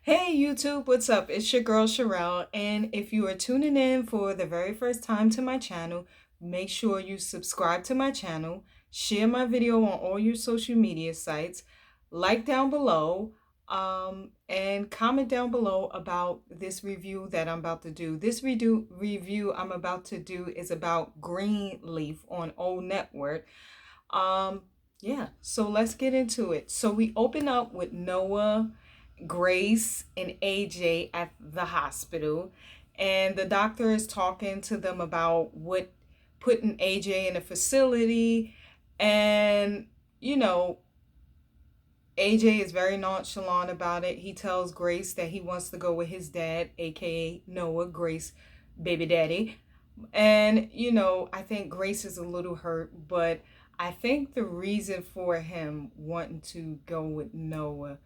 Hey YouTube, what's up? It's your girl Sherelle, and if you are tuning in for the very first time to my channel, make sure you subscribe to my channel, share my video on all your social media sites, like down below, and comment down below about this review that I'm about to do. This review I'm about to do is about Greenleaf on Old Network. Um, yeah, so let's get into it. So we open up with Noah, Grace, and AJ at the hospital, and the doctor is talking to them about what putting AJ in a facility. And you know, AJ is very nonchalant about it. He tells Grace that he wants to go with his dad, aka Noah, Grace baby daddy. And I think Grace is a little hurt, but I think the reason for him wanting to go with Noah,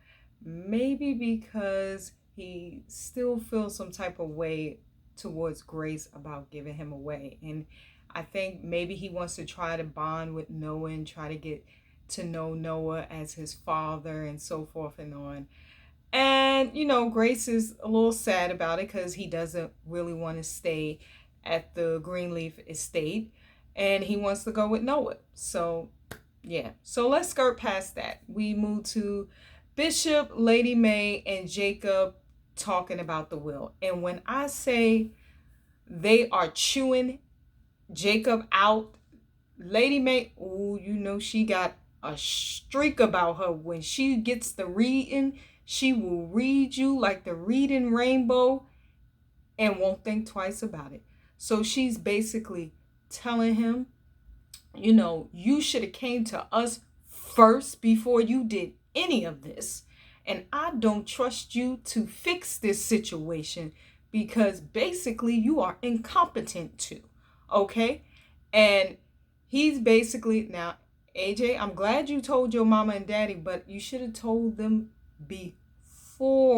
maybe because he still feels some type of way towards Grace about giving him away. And I think maybe he wants to try to bond with Noah and try to get to know Noah as his father and so forth and on. And Grace is a little sad about it because he doesn't really want to stay at the Greenleaf estate and he wants to go with Noah. So, yeah. So let's skirt past that. We move to Bishop, Lady May, and Jacob talking about the will. And when I say they are chewing Jacob out, Lady May, oh, she got a streak about her. When she gets the reading, she will read you like the reading rainbow and won't think twice about it. So she's basically telling him, you should have came to us first before you did any of this. And I don't trust you to fix this situation because basically you are incompetent too. Okay? And he's basically now, AJ, I'm glad you told your mama and daddy, but you should have told them before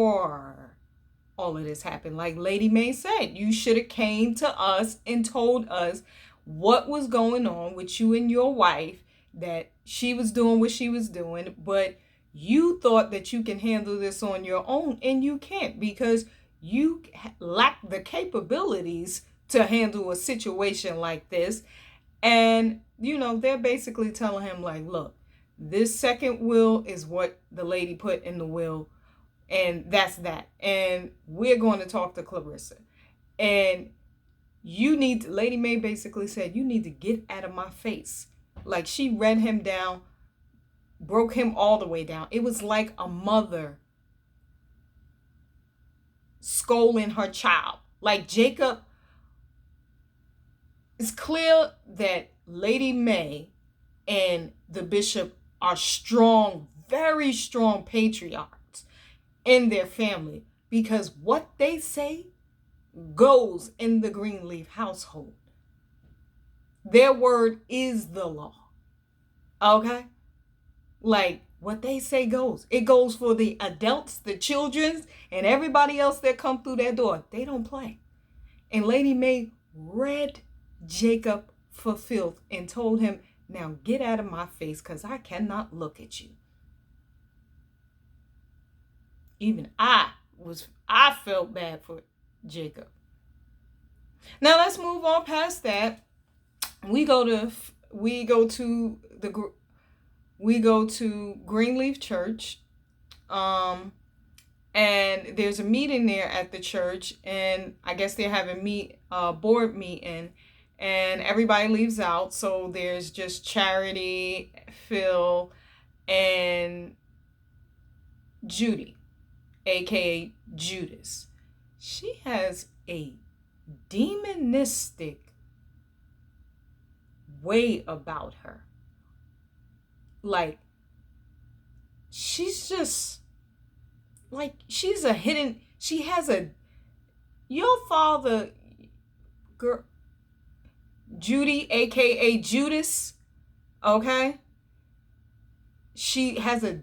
all of this happened. Like Lady May said, you should have came to us and told us what was going on with you and your wife, that she was doing what she was doing, but you thought that you can handle this on your own, and you can't because you lack the capabilities to handle a situation like this. And they're basically telling him like, look, this second will is what the lady put in the will, and that's that. And we're going to talk to Clarissa. And Lady May basically said, you need to get out of my face. Like she read him down, broke him all the way down. It was like a mother scolding her child. Like Jacob, it's clear that Lady May and the bishop are strong, very strong patriarchs in their family because what they say goes in the Greenleaf household. Their word is the law. Okay? Like what they say goes. It goes for the adults, the children, and everybody else that come through that door. They don't play. And Lady May read Jacob for filth and told him, now get out of my face because I cannot look at you. Even I felt bad for Jacob. Now let's move on past that. We go to Greenleaf Church. And there's a meeting there at the church, and I guess they're having board meeting, and everybody leaves out. So there's just Charity, Phil, and Judy, aka Judas. She has a demonistic way about her. Like she's just like she has your father, girl, Judy, aka Judas, okay? She has a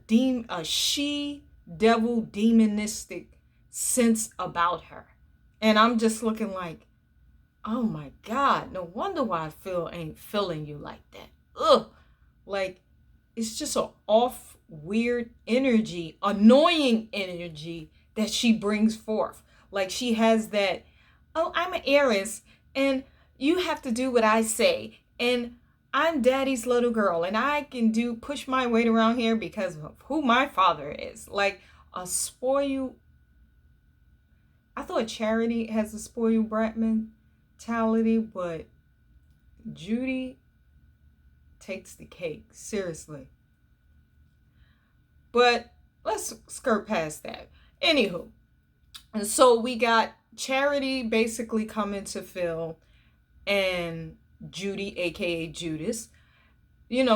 she devil demonistic sense about her. And I'm just looking like, oh my God, no wonder why Phil ain't feeling you like that. Ugh. Like, it's just an off, weird energy, annoying energy that she brings forth. Like she has that, oh, I'm an heiress and you have to do what I say. And I'm daddy's little girl and I can push my weight around here because of who my father is. Like a spoiled, I thought Charity has a spoiled brat mentality, but Judy takes the cake. Seriously. But let's skirt past that. Anywho, and so we got Charity basically coming to Phil and Judy, aka Judas,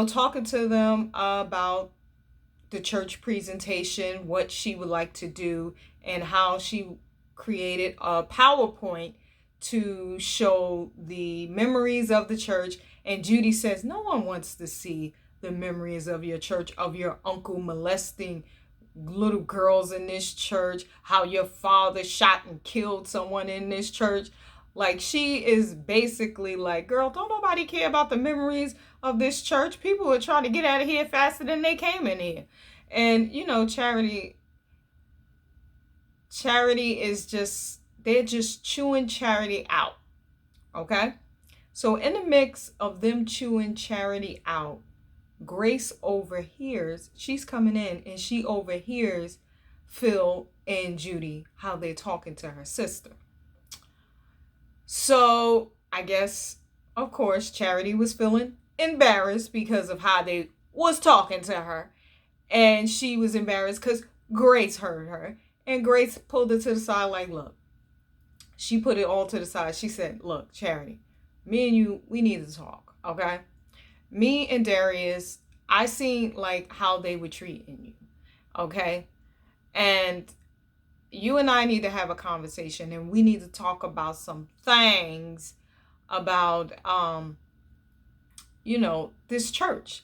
talking to them about the church presentation, what she would like to do, and how she created a PowerPoint to show the memories of the church. And Judy says, no one wants to see the memories of your church, of your uncle molesting little girls in this church, how your father shot and killed someone in this church. Like, she is basically like, girl, don't nobody care about the memories of this church. People are trying to get out of here faster than they came in here. And, Charity is just, they're just chewing Charity out. Okay? So in the mix of them chewing Charity out, Grace overhears, she's coming in and she overhears Phil and Judy, how they're talking to her sister. So I guess, of course, Charity was feeling embarrassed because of how they was talking to her. And she was embarrassed because Grace heard her. And Grace pulled her to the side like, look. She put it all to the side. She said, look, Charity, me and you, we need to talk, okay? Me and Darius, I seen like how they were treating you, okay? And you and I need to have a conversation and we need to talk about some things about, this church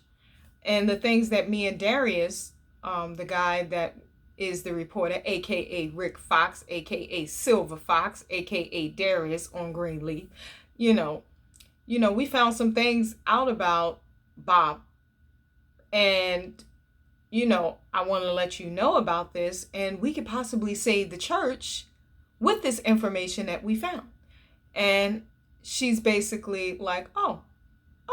and the things that me and Darius, the guy that is the reporter, aka Rick Fox, aka Silver Fox, aka Darius on Greenleaf, we found some things out about Bob. And, I want to let you know about this. And we could possibly save the church with this information that we found. And she's basically like, oh,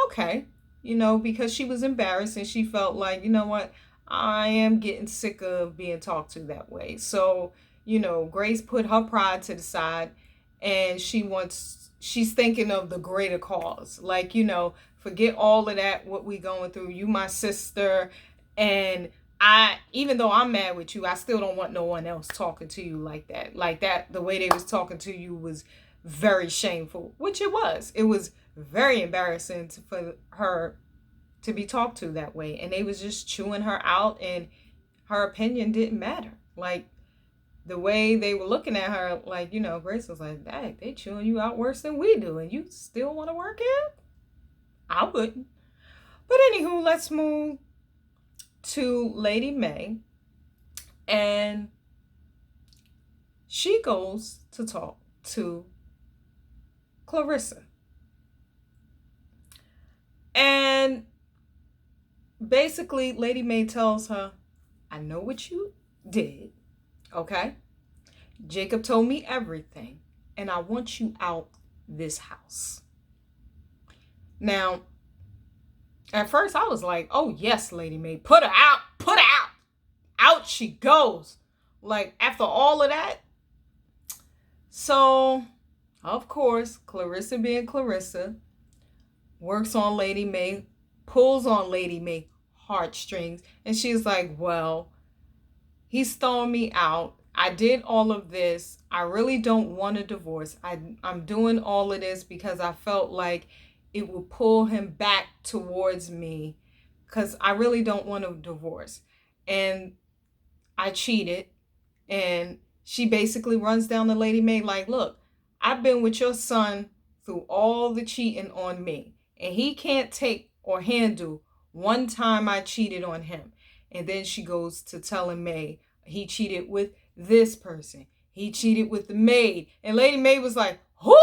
okay. Because she was embarrassed and she felt like, you know what? I am getting sick of being talked to that way. So, Grace put her pride to the side and she's thinking of the greater cause. Like, forget all of that, what we going through. You my sister. And even though I'm mad with you, I still don't want no one else talking to you like that. Like that, the way they was talking to you was very shameful, which it was. It was very embarrassing for her to be talked to that way. And they was just chewing her out and her opinion didn't matter. Like the way they were looking at her, like, Grace was like, dang, they chewing you out worse than we do. And you still want to work here? I wouldn't. But anywho, let's move to Lady May. And she goes to talk to Clarissa. And basically, Lady May tells her, I know what you did, okay? Jacob told me everything, and I want you out this house. Now, at first I was like, oh yes, Lady May, put her out, put her out. Out she goes. Like, after all of that. So, of course, Clarissa being Clarissa, works on Lady May, pulls on Lady May heartstrings, and she's like, well, he's throwing me out. I did all of this. I really don't want a divorce. I'm doing all of this because I felt like it would pull him back towards me because I really don't want a divorce. And I cheated. And she basically runs down to Lady May like, look, I've been with your son through all the cheating on me. And he can't take or handle one time I cheated on him. And then she goes to telling May he cheated with this person. He cheated with the maid. And Lady May was like, who?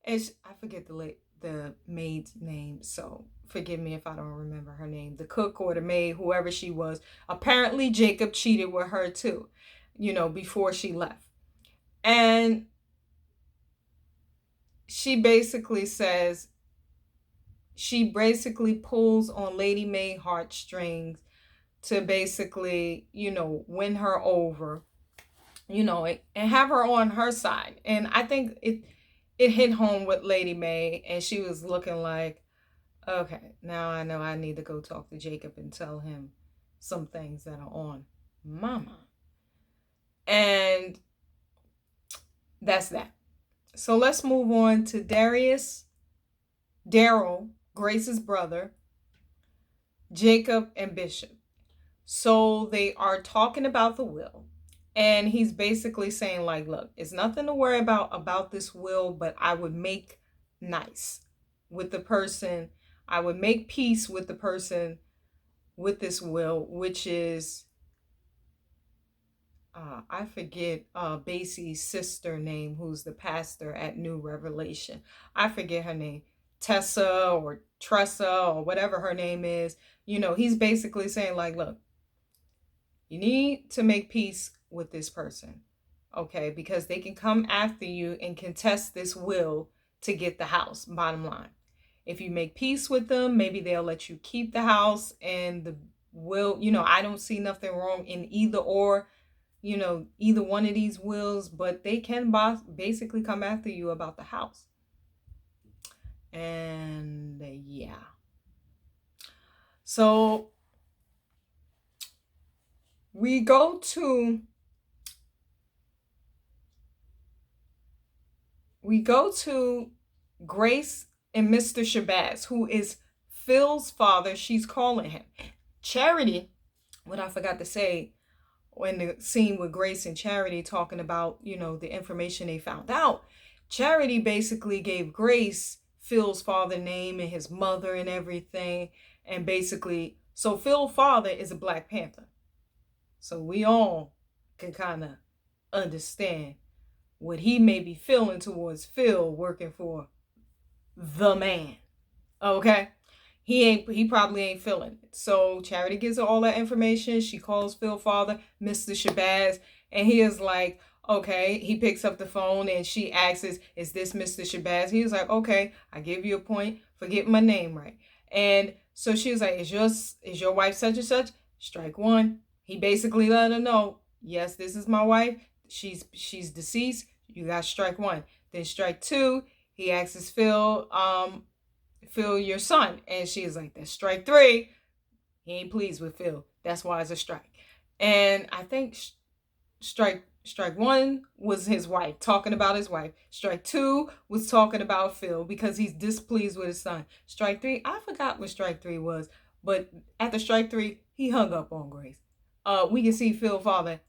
And I forget the maid's name. So forgive me if I don't remember her name. The cook or the maid, whoever she was. Apparently Jacob cheated with her too. before she left. And she basically says, she basically pulls on Lady May heartstrings to basically, win her over, and have her on her side. And I think it hit home with Lady May, and she was looking like, okay, now I know I need to go talk to Jacob and tell him some things that are on my mind. And that's that. So let's move on to Daryl, Grace's brother, Jacob, and Bishop. So they are talking about the will. And he's basically saying, like, look, it's nothing to worry about this will, but I would make nice with the person. I would make peace with the person with this will, which is, I forget Basie's sister name, who's the pastor at New Revelation. I forget her name. Tessa or Tressa or whatever her name is. He's basically saying, like, look, you need to make peace with this person, okay? Because they can come after you and contest this will to get the house, bottom line. If you make peace with them, maybe they'll let you keep the house and the will. I don't see nothing wrong in either or, either one of these wills, but they can basically come after you about the house. And yeah. So we go to Grace and Mr. Shabazz, who is Phil's father. She's calling him. Charity, what I forgot to say in the scene with Grace and Charity talking about, the information they found out. Charity basically gave Grace Phil's father name and his mother and everything. And basically, so Phil's father is a Black Panther. So we all can kind of understand what he may be feeling towards Phil working for the man. Okay? He probably ain't feeling it. So Charity gives her all that information. She calls Phil's father, Mr. Shabazz, and he is like, okay. He picks up the phone and she asks, is this Mr. Shabazz? He was like, okay, I give you a point for getting my name right. And so she was like, is your wife such and such? Strike one. He basically let her know, yes, this is my wife. She's deceased. You got strike one. Then strike two, he asks Phil, Phil, your son. And she is like, that's strike three. He ain't pleased with Phil. That's why it's a strike. And I think strike one was his wife, talking about his wife. Strike two was talking about Phil because he's displeased with his son. Strike three, I forgot what strike three was. But after strike three, he hung up on Grace. We can see Phil's father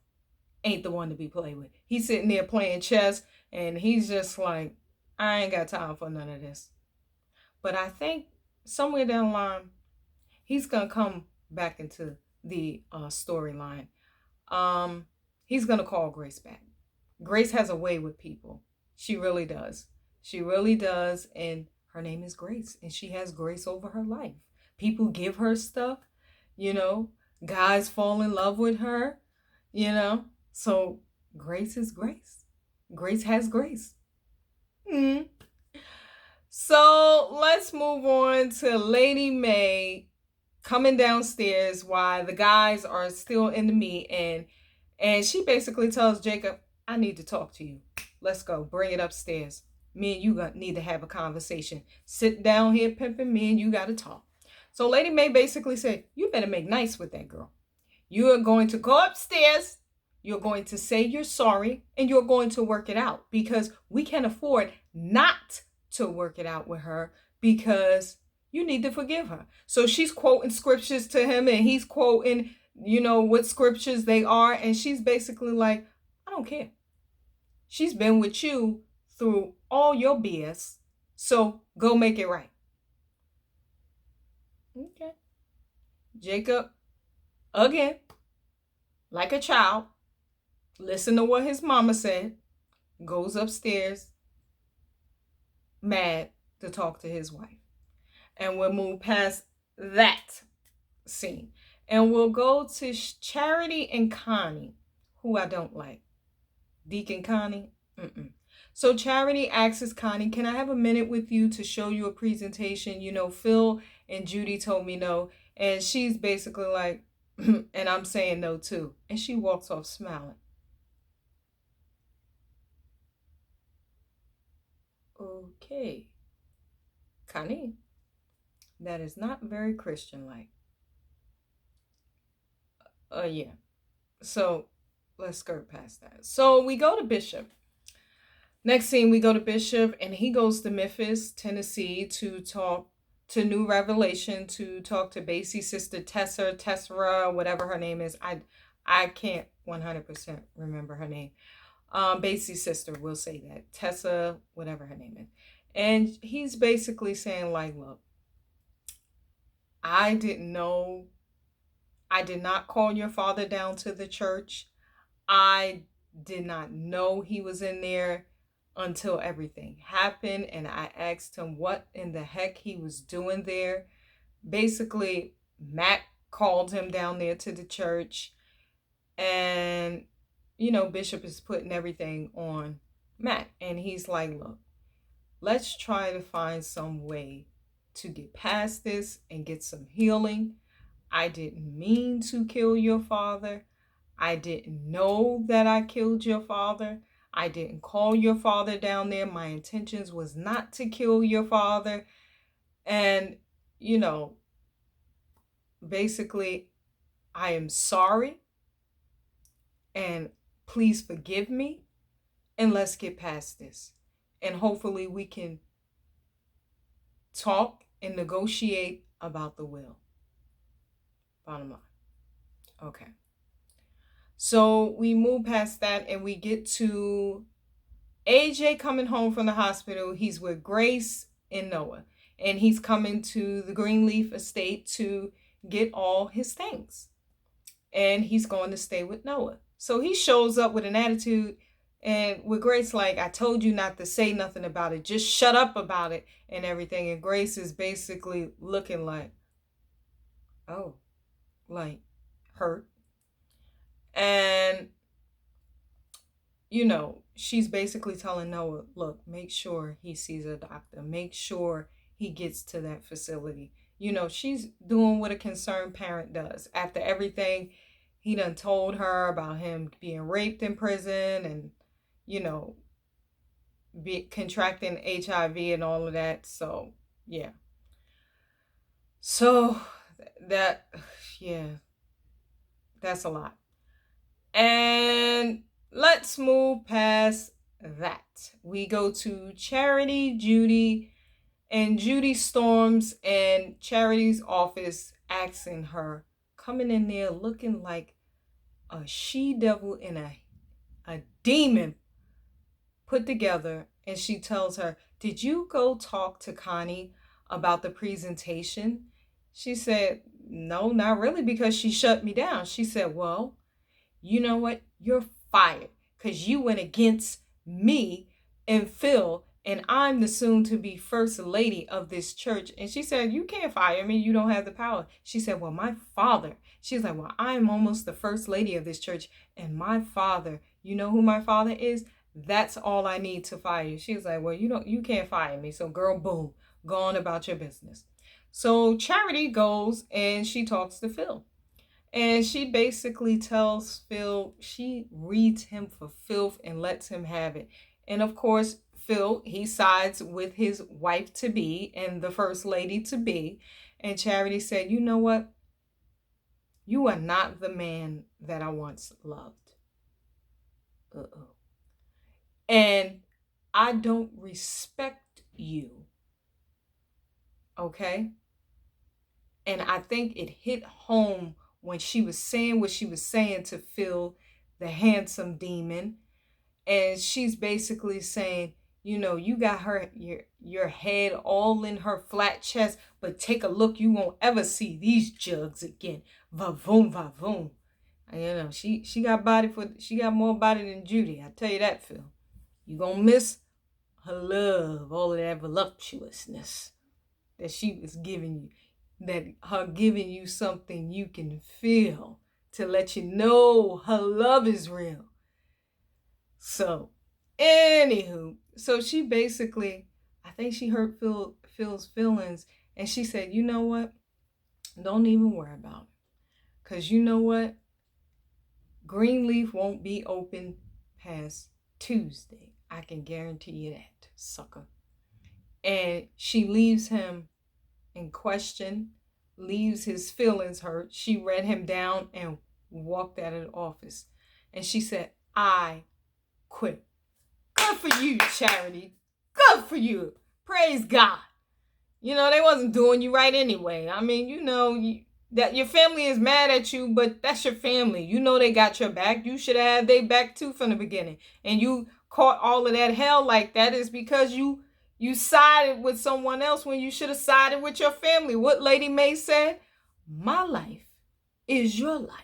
ain't the one to be played with. He's sitting there playing chess, and he's just like, I ain't got time for none of this. But I think somewhere down the line, he's going to come back into the storyline. He's going to call Grace back. Grace has a way with people. She really does. She really does. And her name is Grace. And she has grace over her life. People give her stuff. Guys fall in love with her. So Grace is Grace. Grace has grace. Mm-hmm. So let's move on to Lady May coming downstairs while the guys are still in the meeting. And she basically tells Jacob, I need to talk to you. Let's go. Bring it upstairs. Me and you need to have a conversation. Sit down here, pimping. Me and you got to talk. So Lady May basically said, you better make nice with that girl. You are going to go upstairs. You're going to say you're sorry. And you're going to work it out. Because we can't afford not to work it out with her, because you need to forgive her. So she's quoting scriptures to him, and he's quoting, what scriptures they are. And she's basically like, I don't care. She's been with you through all your BS. So go make it right. Okay. Jacob, again, like a child, listen to what his mama said, goes upstairs, mad, to talk to his wife. And we'll move past that scene. And we'll go to Charity and Connie, who I don't like. Deacon Connie. Mm-mm. So Charity asks Connie, can I have a minute with you to show you a presentation? You know, Phil and Judy told me no. And she's basically like, and I'm saying no too. And she walks off smiling. Okay. Connie, that is not very Christian-like. Yeah. So let's skirt past that. So we go to Bishop. Next scene, we go to Bishop, and he goes to Memphis, Tennessee, to talk to New Revelation, to talk to Basie's sister Tessera, whatever her name is. I can't 100% remember her name. Basie's sister, we'll say that. Tessa, whatever her name is. And he's basically saying, like, look, I didn't know, I did not call your father down to the church. I did not know he was in there until everything happened, and I asked him what in the heck he was doing there. Basically, Matt called him down there to the church, and you know, Bishop is putting everything on Matt, and he's like, look, let's try to find some way to get past this and get some healing. I didn't mean to kill your father. I didn't know that I killed your father. I didn't call your father down there. My intentions was not to kill your father. And, you know, basically, I am sorry. And please forgive me. And let's get past this. And hopefully we can talk and negotiate about the will. Bottom line. Okay. So we move past that and we get to AJ coming home from the hospital. He's with Grace and Noah. And he's coming to the Greenleaf estate to get all his things. And he's going to stay with Noah. So he shows up with an attitude. And with Grace, like, I told you not to say nothing about it. Just shut up about it and everything. And Grace is basically looking like, oh, like, hurt. And, you know, she's basically telling Noah, look, make sure he sees a doctor. Make sure he gets to that facility. You know, she's doing what a concerned parent does. After everything he done told her about him being raped in prison and, you know, contracting HIV and all of that. So, yeah. So, that, yeah, that's a lot. And let's move past that. We go to Charity, Judy, and Judy storms and Charity's office, asking her, coming in there looking like a she-devil and a demon put together. And she tells her, did you go talk to Connie about the presentation? She said, no, not really, because she shut me down. She said, well, you know what? You're fired because you went against me and Phil, and I'm the soon to be first lady of this church. And she said, you can't fire me. You don't have the power. She said, well, my father. She's like, well, I'm almost the first lady of this church. And my father, you know who my father is? That's all I need to fire you. She's like, well, you can't fire me. So girl, boom, go on about your business. So Charity goes and she talks to Phil. And she basically tells Phil, she reads him for filth and lets him have it. And of course, Phil, he sides with his wife-to-be and the first lady-to-be. And Charity said, you know what? You are not the man that I once loved. Uh-oh. And I don't respect you. Okay? And I think it hit home when she was saying what she was saying to Phil, the handsome demon. And she's basically saying, you know, you got her, your head all in her flat chest, but take a look, you won't ever see these jugs again. Va-voom, va-voom. And, you know, she got more body than Judy. I tell you that, Phil. You gonna miss her love, all of that voluptuousness that she was giving you. That her giving you something you can feel to let you know her love is real. So, anywho, so she basically, I think she hurt Phil's feelings, and she said, you know what? Don't even worry about it. Because you know what? Greenleaf won't be open past Tuesday. I can guarantee you that, sucker. And she leaves him in question, leaves his feelings hurt. She read him down and walked out of the office. And she said, I quit. Good for you, Charity. Good for you. Praise God. You know, they wasn't doing you right anyway. I mean, you know, that your family is mad at you, but that's your family. You know they got your back. You should have had their back too from the beginning. And you caught all of that hell like that is because you sided with someone else when you should have sided with your family. What Lady May said, my life is your life.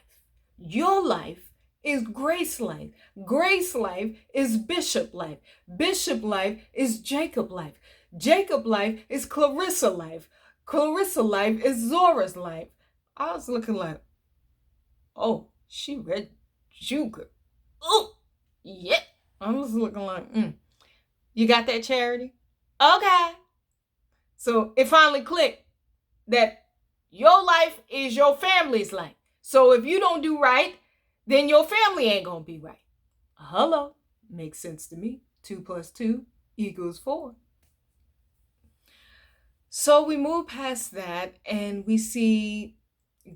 Your life is Grace life. Grace life is Bishop life. Bishop life is Jacob life. Jacob life is Clarissa life. Clarissa life is Zora's life. I was looking like, oh, she read Juga. Oh, yeah. I was looking like, you got that, Charity? Okay. So it finally clicked that your life is your family's life. So if you don't do right, then your family ain't gonna be right. Hello. Makes sense to me. 2 + 2 = 4. So we move past that and we see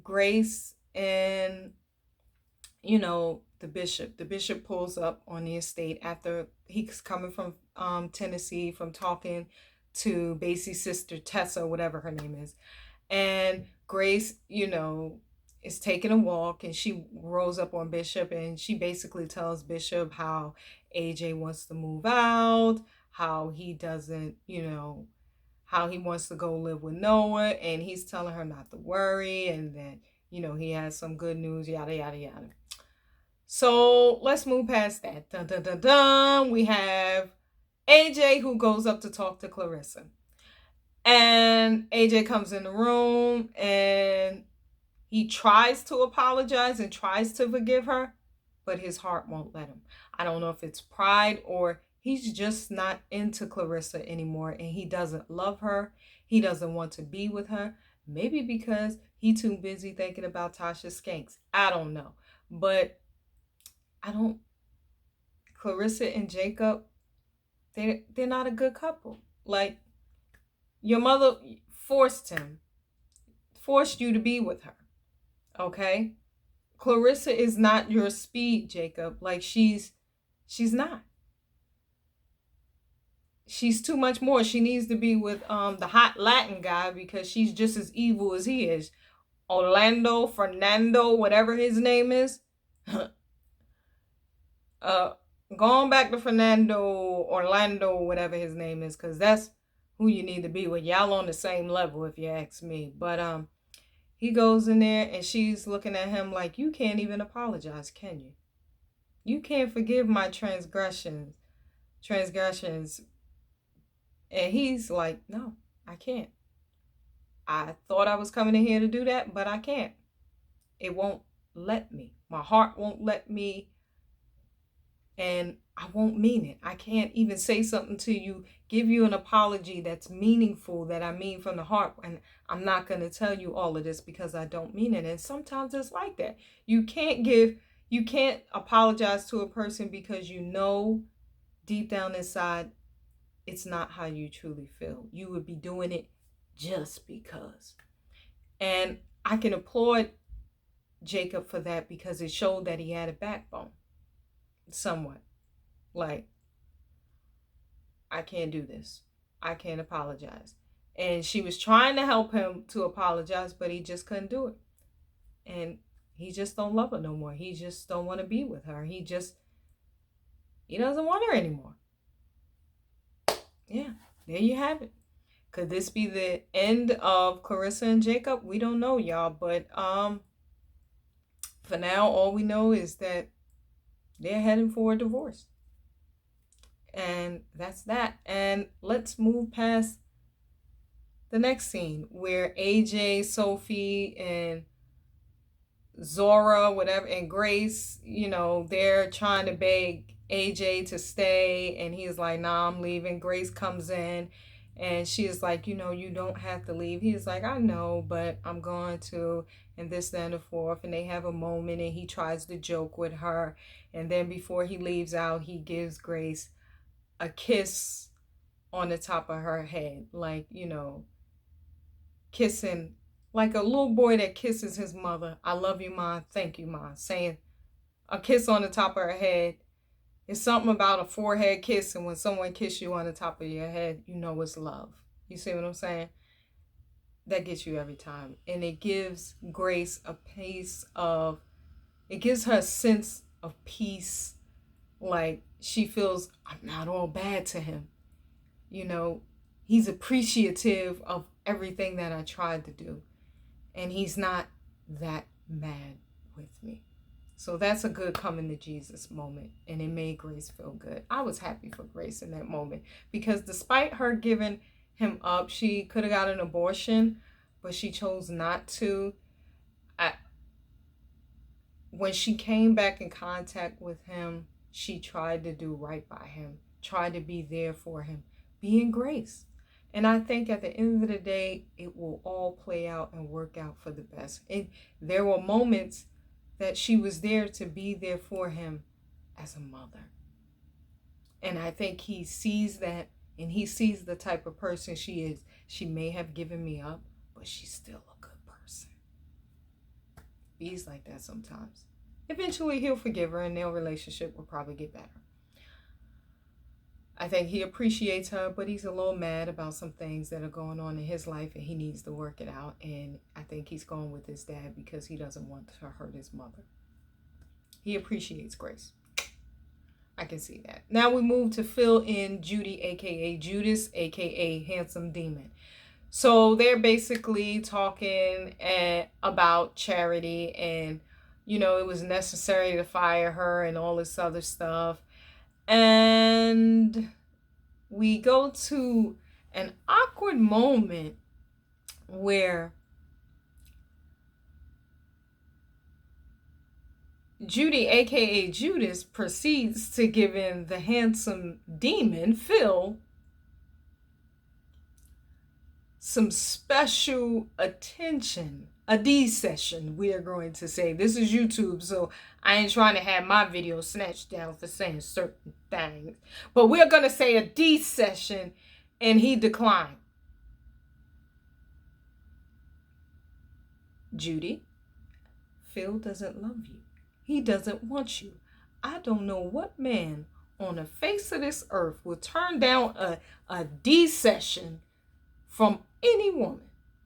Grace and, you know, the bishop. The bishop pulls up on the estate after he's coming from Tennessee from talking to Basie's sister Tessa, whatever her name is. And Grace, you know, is taking a walk and she rolls up on Bishop and she basically tells Bishop how AJ wants to move out, how he doesn't, you know, how he wants to go live with Noah, and he's telling her not to worry and that, you know, he has some good news, yada, yada, yada. So let's move past that. Dun, dun, dun, dun. We have AJ who goes up to talk to Clarissa. And AJ comes in the room and he tries to apologize and tries to forgive her, but his heart won't let him. I don't know if it's pride or he's just not into Clarissa anymore and he doesn't love her. He doesn't want to be with her. Maybe because he's too busy thinking about Tasha Skanks. I don't know. But Clarissa and Jacob, they're not a good couple. Like, your mother forced you to be with her. Okay? Clarissa is not your speed, Jacob. Like, she's not. She's too much more. She needs to be with the hot Latin guy because she's just as evil as he is. Orlando, Fernando, whatever his name is. Going back to Fernando, Orlando, whatever his name is, because that's who you need to be with. Y'all on the same level, if you ask me. But he goes in there and she's looking at him like, you can't even apologize, can you? You can't forgive my transgressions. And he's like, no, I can't. I thought I was coming in here to do that, but I can't. It won't let me. My heart won't let me. And I won't mean it. I can't even say something to you, give you an apology that's meaningful, that I mean from the heart. And I'm not going to tell you all of this because I don't mean it. And sometimes it's like that. You can't apologize to a person because you know deep down inside it's not how you truly feel. You would be doing it just because. And I can applaud Jacob for that because it showed that he had a backbone. Somewhat. Like, I can't do this. I can't apologize. And she was trying to help him to apologize, but he just couldn't do it. And he just don't love her no more. He just don't want to be with her. He doesn't want her anymore. Yeah, there you have it. Could this be the end of Clarissa and Jacob? We don't know, y'all. But for now, all we know is that they're heading for a divorce. And that's that. And let's move past the next scene where AJ, Sophie, and Zora, whatever, and Grace, they're trying to beg AJ to stay, and he's like, nah, I'm leaving. Grace comes in, and she is like, you don't have to leave. He's like, I know, but I'm going to, and this, then, and the fourth. And they have a moment, and he tries to joke with her. And then before he leaves out, he gives Grace a kiss on the top of her head, like, kissing, like a little boy that kisses his mother. I love you, Mom. Thank you, Mom. Saying a kiss on the top of her head. It's something about a forehead kiss, and when someone kisses you on the top of your head, it's love. You see what I'm saying? That gets you every time. And it gives Grace it gives her a sense of peace. Like, she feels, I'm not all bad to him. He's appreciative of everything that I tried to do. And he's not that mad with me. So that's a good coming to Jesus moment. And it made Grace feel good. I was happy for Grace in that moment. Because despite her giving him up, she could have got an abortion, but she chose not to. When she came back in contact with him, she tried to do right by him. Tried to be there for him. Being Grace. And I think at the end of the day, it will all play out and work out for the best. And there were moments that she was there to be there for him as a mother. And I think he sees that, and he sees the type of person she is. She may have given me up, but she's still a good person. He's like that sometimes. Eventually he'll forgive her, and their relationship will probably get better. I think he appreciates her, but he's a little mad about some things that are going on in his life, and he needs to work it out. And I think he's going with his dad because he doesn't want to hurt his mother. He appreciates Grace. I can see that. Now we move to Phil and Judy, a.k.a. Judas, a.k.a. Handsome Demon. So they're basically talking about Charity, and, it was necessary to fire her and all this other stuff. And we go to an awkward moment where Judy, aka Judas, proceeds to give in the handsome demon, Phil, some special attention. A D session, we are going to say. This is YouTube, so I ain't trying to have my video snatched down for saying certain things. But we're going to say a D session, and he declined. Judy, Phil doesn't love you. He doesn't want you. I don't know what man on the face of this earth will turn down a D session from any woman,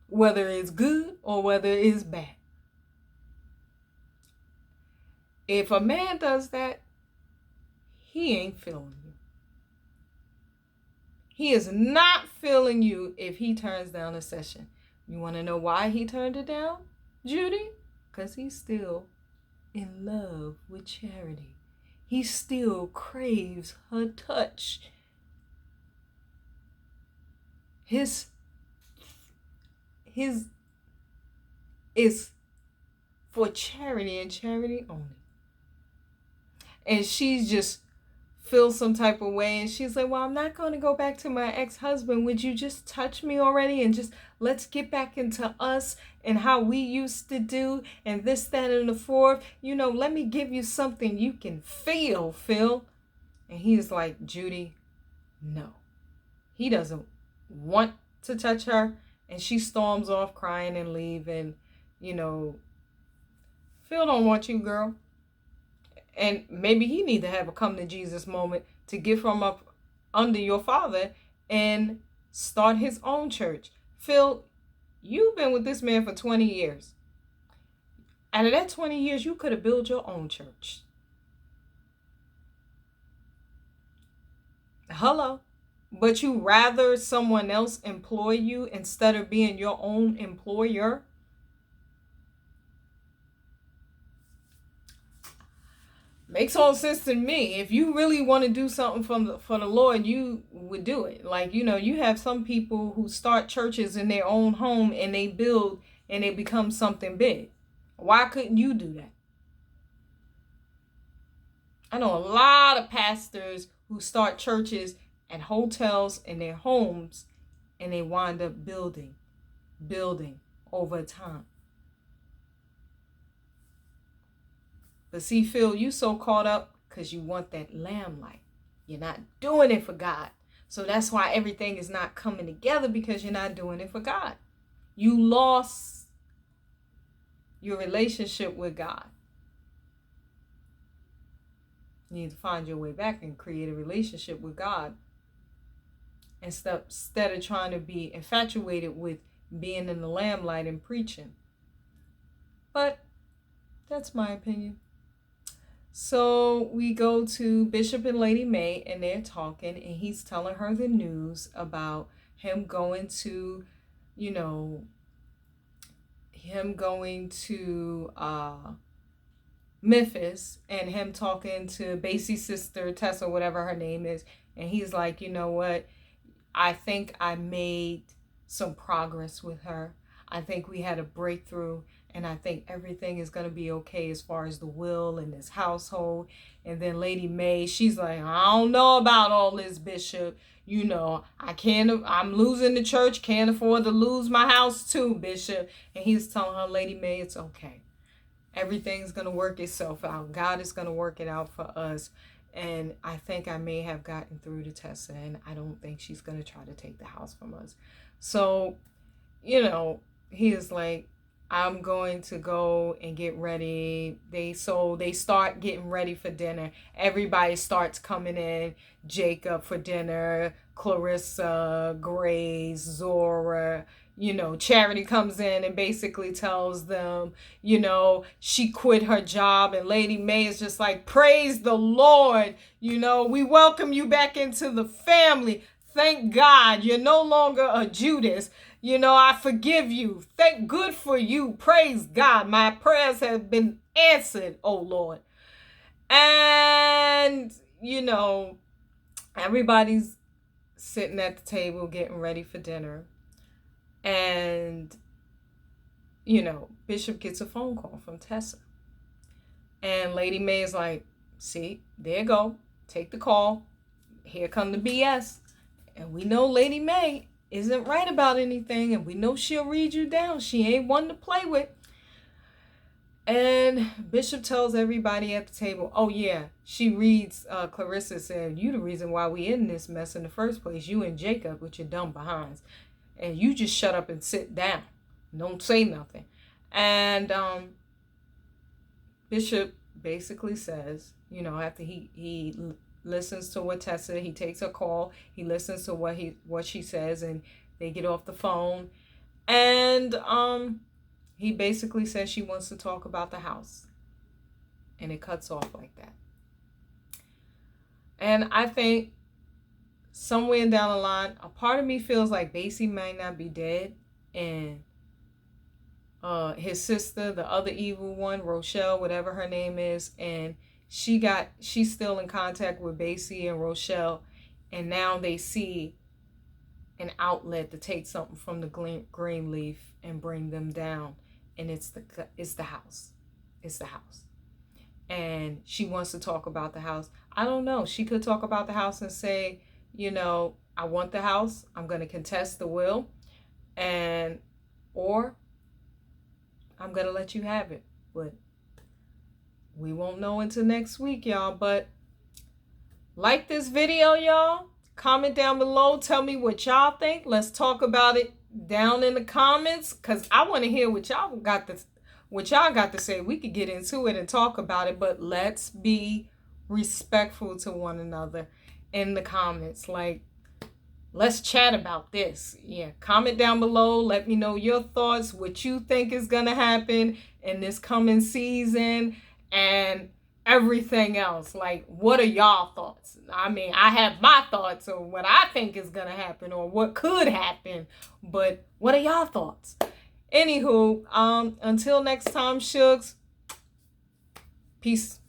whether it's good or whether it's bad. If a man does that, he ain't feeling you. He is not feeling you if he turns down a session. You want to know why he turned it down, Judy? Because he's still in love with Charity. He still craves her touch. His is for Charity and Charity only. And she just feels some type of way, and she's like, well, I'm not going to go back to my ex-husband. Would you just touch me already, and just let's get back into us and how we used to do, and this, that, and the fourth. Let me give you something you can feel, Phil. And he's like, Judy, no. He doesn't want to touch her. And she storms off crying and leaving. Phil don't want you, girl. And maybe he need to have a come to Jesus moment to get from up under your father and start his own church. Phil, you've been with this man for 20 years. Out of that 20 years, you could have built your own church. Hello. But you rather someone else employ you instead of being your own employer? Makes all sense to me. If you really want to do something for the Lord, you would do it. Like, you have some people who start churches in their own home, and they build and they become something big. Why couldn't you do that? I know a lot of pastors who start churches and hotels in their homes, and they wind up building over time. But see, Phil, you so caught up because you want that lamplight. You're not doing it for God. So that's why everything is not coming together, because you're not doing it for God. You lost your relationship with God. You need to find your way back and create a relationship with God instead of trying to be infatuated with being in the lamplight and preaching. But that's my opinion. So we go to Bishop and Lady May, and they're talking, and he's telling her the news about him going to, Memphis, and him talking to Basie's sister, Tessa, whatever her name is. And he's like, you know what? I think I made some progress with her. I think we had a breakthrough, and I think everything is going to be okay as far as the will and this household. And then Lady May, she's like, I don't know about all this, Bishop. I'm losing the church, can't afford to lose my house too, Bishop. And he's telling her, Lady May, it's okay. Everything's going to work itself out. God is going to work it out for us. And I think I may have gotten through to Tessa, and I don't think she's going to try to take the house from us. So, he is like, I'm going to go and get ready. They start getting ready for dinner. Everybody starts coming in. Jacob for dinner, Clarissa, Grace, Zora. Charity comes in and basically tells them, she quit her job, and Lady May is just like, praise the Lord. We welcome you back into the family. Thank God you're no longer a Judas. I forgive you. Thank good for you. Praise God. My prayers have been answered, oh Lord. And, everybody's sitting at the table getting ready for dinner. And, Bishop gets a phone call from Tessa. And Lady May is like, see, there you go. Take the call. Here come the BS. And we know Lady May isn't right about anything, and we know she'll read you down. She ain't one to play with. And Bishop tells everybody at the table, oh yeah, she reads, Clarissa said, you the reason why we in this mess in the first place. You and Jacob with your dumb behinds. And you just shut up and sit down. Don't say nothing. And Bishop basically says, after he listens to what Tessa, he takes a call, he listens to what she says, and they get off the phone. And he basically says she wants to talk about the house. And it cuts off like that. And I think somewhere down the line, a part of me feels like Basie might not be dead, and his sister, the other evil one, Rochelle, whatever her name is, and she's still in contact with Basie and Rochelle, and now they see an outlet to take something from the Greenleaf and bring them down, and it's the house. It's the house. And she wants to talk about the house. I don't know. She could talk about the house and say, I want the house. I'm going to contest the will, or I'm going to let you have it. But we won't know until next week, y'all. But like this video, y'all. Comment down below. Tell me what y'all think. Let's talk about it down in the comments, because I want to hear what y'all got to say. We could get into it and talk about it, but let's be respectful to one another in the comments. Like, let's chat about this. Yeah, comment down below. Let me know your thoughts, what you think is going to happen in this coming season, and everything else. Like, what are y'all thoughts? I mean, I have my thoughts on what I think is going to happen or what could happen, but what are y'all thoughts? Anywho, until next time, shugs. Peace.